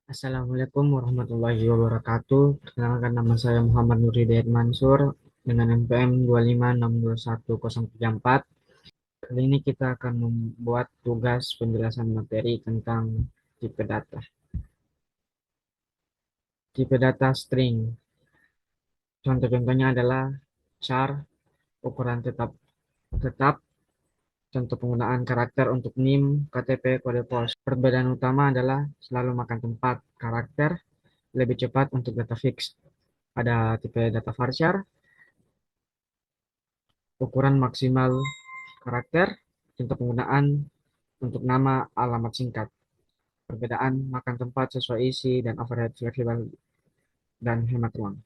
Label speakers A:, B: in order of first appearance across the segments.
A: Assalamualaikum warahmatullahi wabarakatuh. Perkenalkan, nama saya Muhammad Nuri Dayat Mansur dengan NPM 2562134. Kali ini kita akan membuat tugas penjelasan materi tentang tipe data. Tipe data string. Contoh-contohnya adalah char, ukuran tetap tetap, contoh penggunaan karakter untuk NIM, KTP, kode pos. Perbedaan utama adalah selalu makan tempat karakter, lebih cepat untuk data fix. Ada tipe data varchar, ukuran maksimal karakter, contoh penggunaan untuk nama alamat singkat. Perbedaan makan tempat sesuai isi dan overhead fleksibel dan hemat ruang.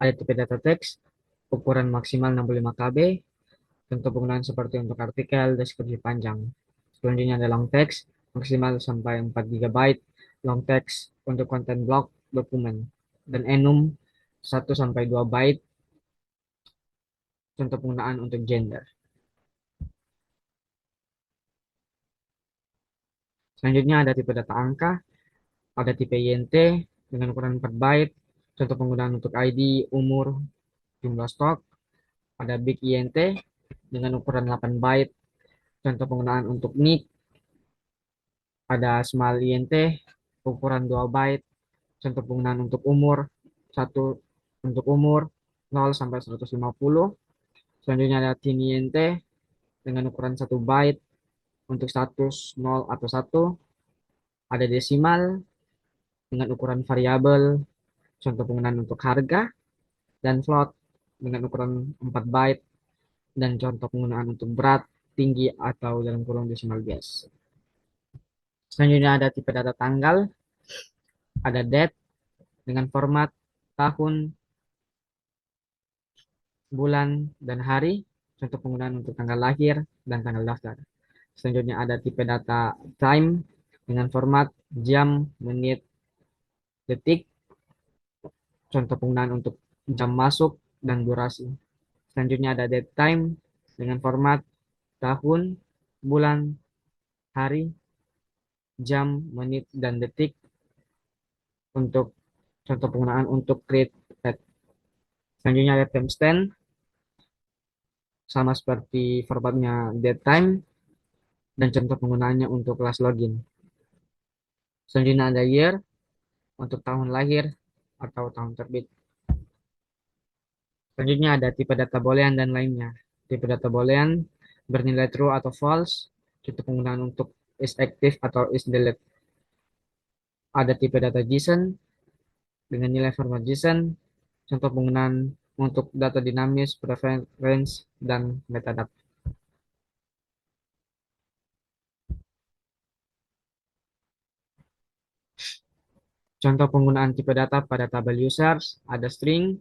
A: Ada tipe data teks, ukuran maksimal 65 KB, contoh penggunaan seperti untuk artikel, deskripsi panjang. Selanjutnya ada long text, maksimal sampai 4 GB, long text untuk konten blog, dokumen, dan enum 1 sampai 2 byte, contoh penggunaan untuk gender. Selanjutnya ada tipe data angka, ada tipe INT dengan ukuran 4 byte, contoh penggunaan untuk ID, umur, jumlah stok. Ada big INT dengan ukuran 8 byte, contoh penggunaan untuk nick. Ada small INT, ukuran 2 byte, contoh penggunaan untuk umur, satu untuk umur 0 sampai 150. Selanjutnya ada thin INT dengan ukuran 1 byte untuk status 0 atau 1. Ada desimal dengan ukuran variabel, contoh penggunaan untuk harga, dan float dengan ukuran 4 byte, dan contoh penggunaan untuk berat, tinggi, atau dalam kurung desimal base. Selanjutnya ada tipe data tanggal, ada date dengan format tahun, bulan, dan hari, contoh penggunaan untuk tanggal lahir dan tanggal daftar. Selanjutnya ada tipe data time dengan format jam, menit, detik, contoh penggunaan untuk jam masuk dan durasi. Selanjutnya ada date time dengan format tahun, bulan, hari, jam, menit, dan detik, untuk contoh penggunaan untuk create pet. Selanjutnya ada timestamp, sama seperti formatnya date time, dan contoh penggunaannya untuk kelas login. Selanjutnya ada year untuk tahun lahir atau tahun terbit. Selanjutnya ada tipe data boolean dan lainnya. Tipe data boolean bernilai true atau false, contoh penggunaan untuk is active atau is delete. Ada tipe data JSON dengan nilai format JSON, contoh penggunaan untuk data dinamis, preference, dan metadata. Contoh penggunaan tipe data pada tabel users, ada string,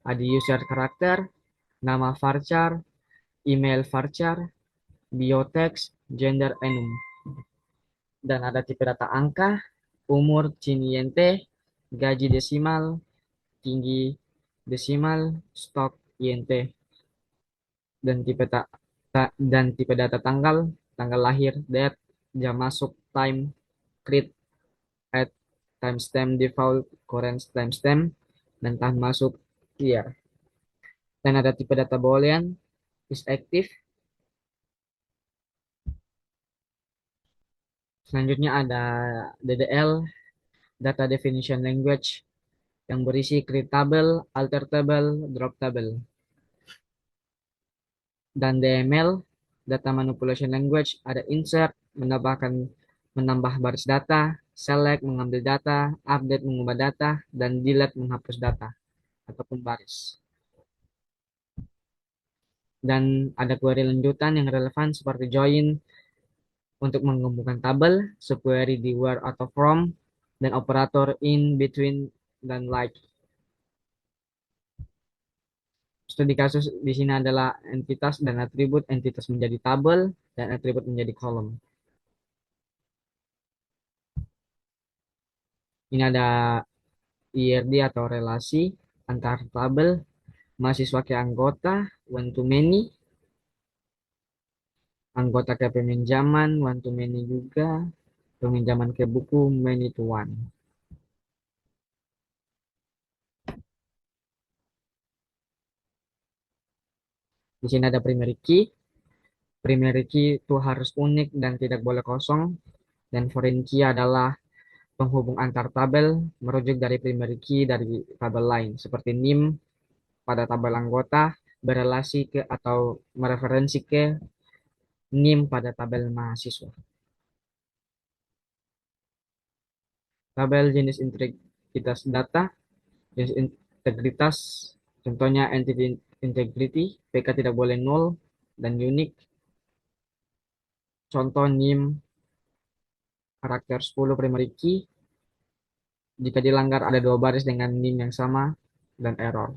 A: ada user karakter, nama varchar, email varchar, biotext, gender, enum. Dan ada tipe data angka, umur, ciniente, gaji desimal, tinggi desimal, stok INT. Dan tipe data tanggal, tanggal lahir, date, jam masuk, time, create, add, timestamp default, current timestamp, dan tahun masuk, year. Dan ada tipe data boolean, is active. Selanjutnya ada DDL, data definition language, yang berisi create table, alter table, drop table. Dan DML, data manipulation language, ada insert, menambah baris data, select, mengambil data, update, mengubah data, dan delete, menghapus data ataupun baris. Dan ada query lanjutan yang relevan seperti join untuk menggabungkan tabel, subquery di where atau from, dan operator in, between, dan like. Studi kasus di sini adalah entitas dan atribut, entitas menjadi tabel dan atribut menjadi kolom. Ini ada IRD atau relasi antar tabel, mahasiswa ke anggota, one to many, anggota ke peminjaman, one to many juga, peminjaman ke buku many to one. Di sini ada primary key. Primary key itu harus unik dan tidak boleh kosong. Dan foreign key adalah penghubung antar tabel merujuk dari primary key dari tabel lain seperti NIM pada tabel anggota berelasi ke atau mereferensi ke NIM pada tabel mahasiswa. Tabel jenis integritas data, jenis integritas, contohnya entity integrity, PK tidak boleh nol dan unique. Contoh NIM karakter 10 primary key, jika dilanggar ada dua baris dengan NIM yang sama dan error.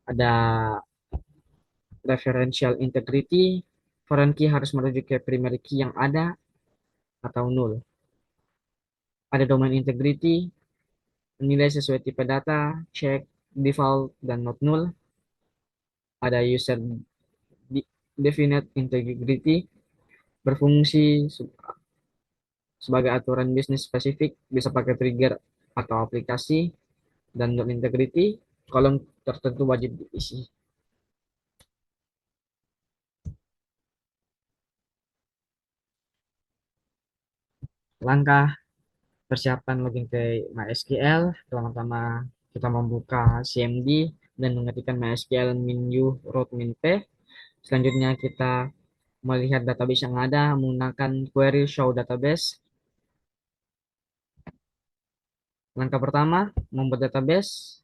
A: Ada referential integrity, foreign key harus merujuk ke primary key yang ada atau null. Ada domain integrity, nilai sesuai tipe data, check, default, dan not null. Ada user definite integrity, berfungsi sebagai aturan bisnis spesifik, bisa pakai trigger atau aplikasi, dan not integrity, kolom tertentu wajib diisi. Langkah persiapan login ke MySQL, pertama-tama kita membuka CMD dan mengetikkan MySQL min-u root min-p. Selanjutnya kita melihat database yang ada menggunakan query show database. Langkah pertama, membuat database.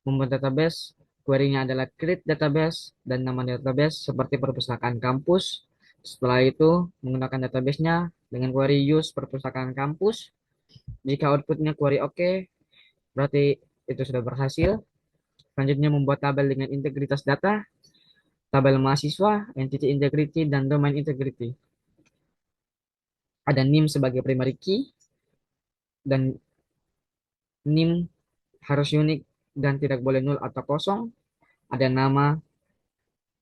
A: Membuat database, query-nya adalah create database dan nama database seperti perpustakaan kampus. Setelah itu, menggunakan database-nya dengan query use perpustakaan kampus. Jika outputnya query oke, berarti itu sudah berhasil. Selanjutnya membuat tabel dengan integritas data, tabel mahasiswa, entity integrity, dan domain integrity. Ada NIM sebagai primary key, dan NIM harus unik dan tidak boleh nol atau kosong. Ada nama,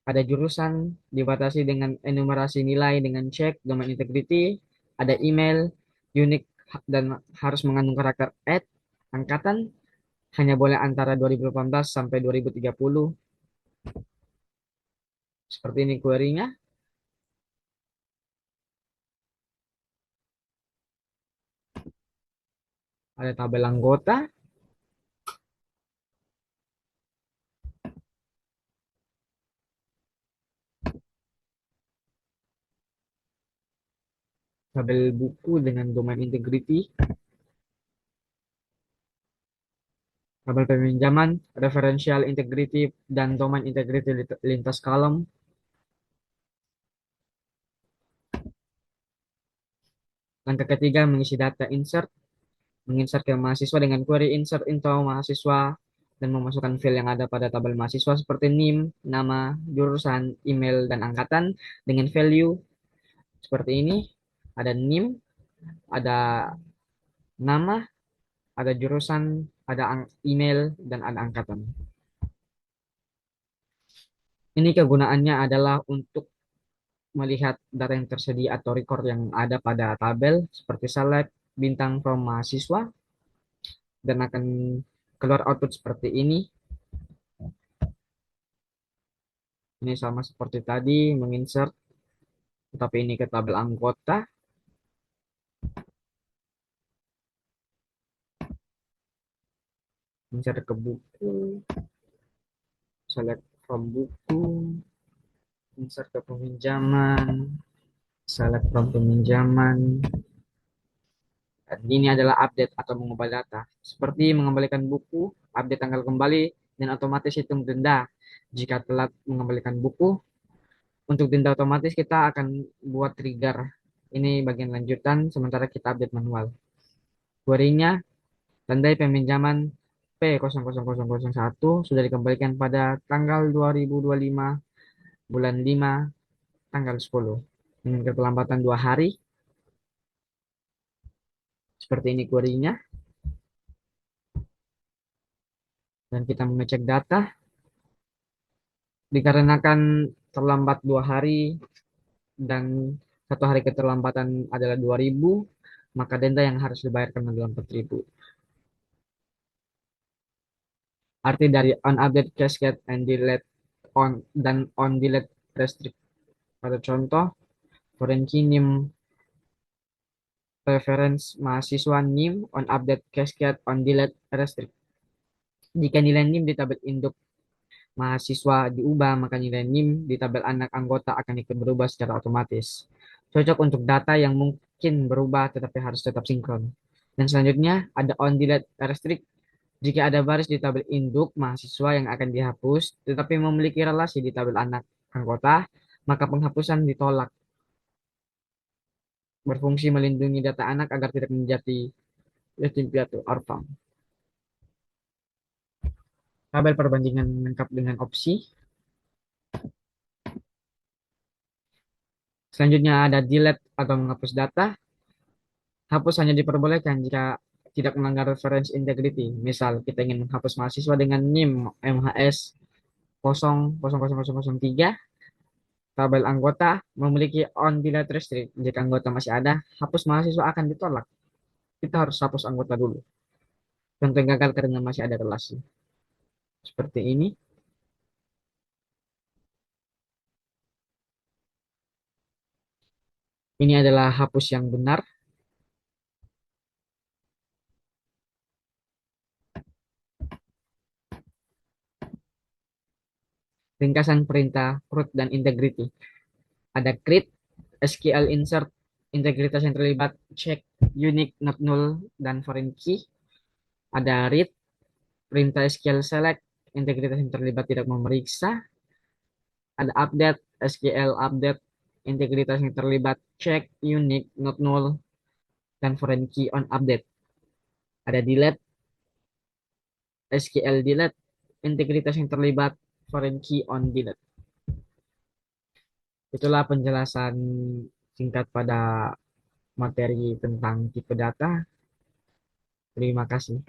A: ada jurusan, dibatasi dengan enumerasi nilai dengan cek, domain integrity, ada email, unik dan harus mengandung karakter @ angkatan, hanya boleh antara 2018 sampai 2030. Seperti ini query-nya. Ada tabel anggota, tabel buku dengan domain integrity, tabel peminjaman, referential integrity, dan domain integrity lintas kolom. Langkah ketiga, mengisi data insert, menginsert ke mahasiswa dengan query insert info mahasiswa dan memasukkan file yang ada pada tabel mahasiswa seperti NIM, nama, jurusan, email, dan angkatan dengan value seperti ini. Ada NIM, ada nama, ada jurusan, ada email, dan ada angkatan. Ini kegunaannya adalah untuk melihat data yang tersedia atau record yang ada pada tabel seperti select bintang from mahasiswa dan akan keluar output seperti ini. Ini sama seperti tadi menginsert, tetapi ini ke tabel anggota. Insert ke buku, select from buku, insert ke peminjaman, select from peminjaman. Dan ini adalah update atau mengubah data. Seperti mengembalikan buku, update tanggal kembali, dan otomatis hitung denda. Jika telat mengembalikan buku, untuk denda otomatis kita akan buat trigger. Ini bagian lanjutan, sementara kita update manual. Query-nya, tandai peminjaman P00001 sudah dikembalikan pada tanggal 2025 bulan 5 tanggal 10 dengan keterlambatan 2 hari. Seperti ini query-nya. Dan kita mengecek data. Dikarenakan terlambat 2 hari dan 1 hari keterlambatan adalah 2000, maka denda yang harus dibayarkan adalah 4.000. Arti dari on update cascade and delete on dan on delete restrict. Pada contoh, foreign key NIM reference mahasiswa NIM on update cascade on delete restrict. Jika nilai NIM di tabel induk mahasiswa diubah, maka nilai NIM di tabel anak anggota akan ikut berubah secara otomatis. Cocok untuk data yang mungkin berubah tetapi harus tetap sinkron. Dan selanjutnya ada on delete restrict. Jika ada baris di tabel induk mahasiswa yang akan dihapus tetapi memiliki relasi di tabel anak anggota, maka penghapusan ditolak. Berfungsi melindungi data anak agar tidak menjadi yatim piatu orphan. Tabel perbandingan lengkap dengan opsi. Selanjutnya ada delete atau menghapus data. Hapus hanya diperbolehkan jika tidak melanggar reference integrity. Misal, kita ingin menghapus mahasiswa dengan NIM MHS 00003, tabel anggota memiliki on delete restrict. Jika anggota masih ada, hapus mahasiswa akan ditolak. Kita harus hapus anggota dulu. Contoh yang gagal karena masih ada relasi. Seperti ini. Ini adalah hapus yang benar. Ringkasan perintah root dan integrity. Ada create, SQL insert, integritas yang terlibat, check, unique, not null, dan foreign key. Ada read, perintah SQL select, integritas yang terlibat tidak memeriksa. Ada update, SQL update, integritas yang terlibat, check, unique, not null, dan foreign key on update. Ada delete, SQL delete, integritas yang terlibat, foreign key on delete. Itulah penjelasan singkat pada materi tentang tipe data. Terima kasih.